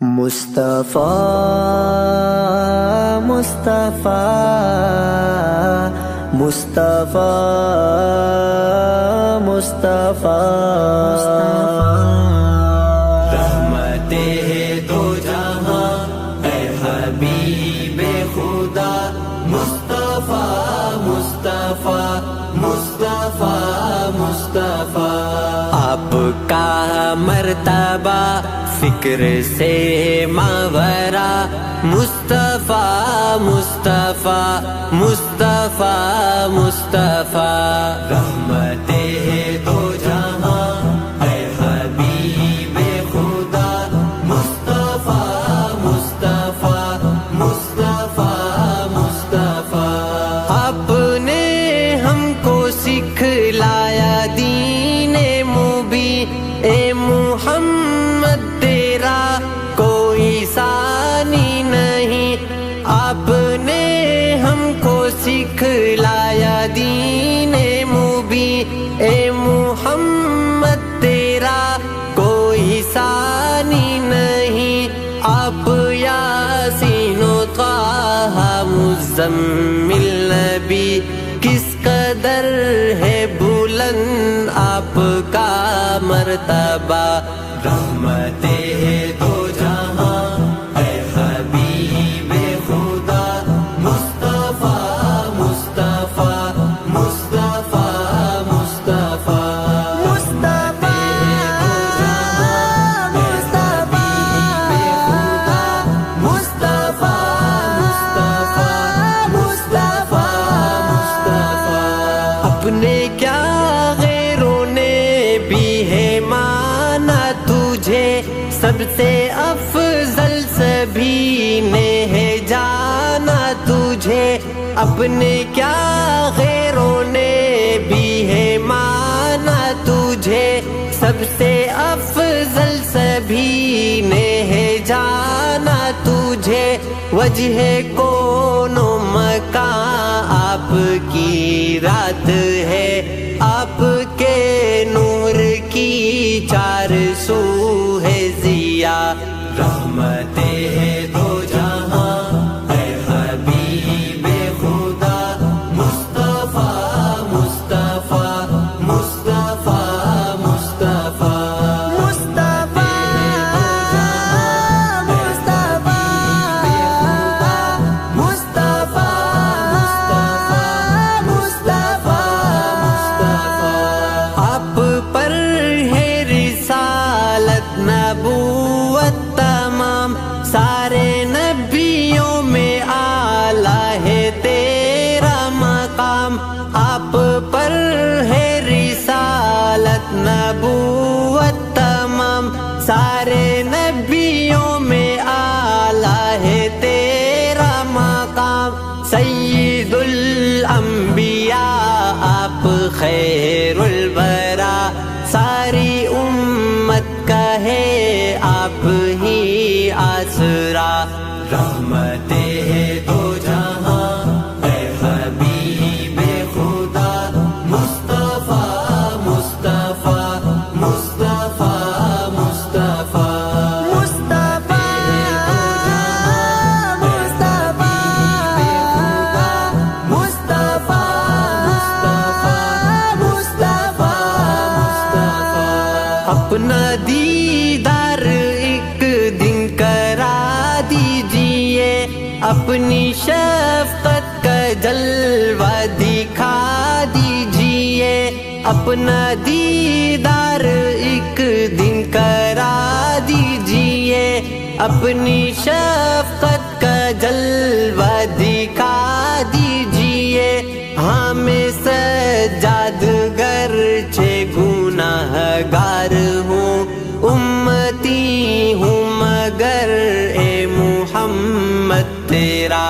مصطفیٰ مصطفیٰ مصطفیٰ مصطفیٰ رحمت دو جہاں اے حبیب خدا مصطفیٰ مصطفیٰ مصطفیٰ مصطفیٰ آپ کا مرتبہ فکر سے ماورا مصطفیٰ مصطفیٰ مصطفیٰ مصطفیٰ رحمت دو جہاں اے حبیب خدا مصطفیٰ مصطفیٰ مصطفیٰ مصطفیٰ آپ نے ہم کو سکھلایا دین مبین اے محمد تیرا کوئی ثانی نہیں آپ نے ہم کو سکھلایا دین مبین اے محمد تیرا کوئی ثانی نہیں آپ یاسین و طٰہٰ مزمل نبی کس قدر ہے بلند آپ کا مرتبہ رحمت دو جہاں اے حبیب خدا مصطفیٰ مصطفیٰ مصطفیٰ مصطفیٰ اپنے کیا غیروں نے بھی ہے مانا تجھے سب سے افضل سبھی نے ہے جانا تجھے اپنے کیا غیروں نے بھی ہے مانا تجھے سب سے افضل سبھی نے ہے جانا تجھے وجہ کون و مکان آپ کی رات ہے آپ کے نور کی چار سو ہے ضیا رحمت دو جہاں اے حبیب خدا مصطفیٰ مصطفیٰ مصطفیٰ مصطفیٰ نبوت تمام سارے نبیوں میں اعلیٰ ہے تیرا مقام آپ پر ہے رسالت نبوت تمام سارے نبیوں میں اعلیٰ ہے تیرا مقام سید الانبیاء آپ خیر الورا ساری امت کا ہے آپ ہی آسرا رحمت دو جہاں اے حبیب خدا مصطفیٰ مصطفیٰ مصطفیٰ مصطفیٰ اپنا دیدار ایک دن کرا دیجئے اپنی شفقت کا جلوہ دکھا دیجئے اپنا دیدار ایک دن کرا دیجئے اپنی شفقت کا جلوہ دکھا دیجئے ہاں میں سجاد گرچہ گناہ گار ہوں امتی ہوں مگر اے محمد تیرا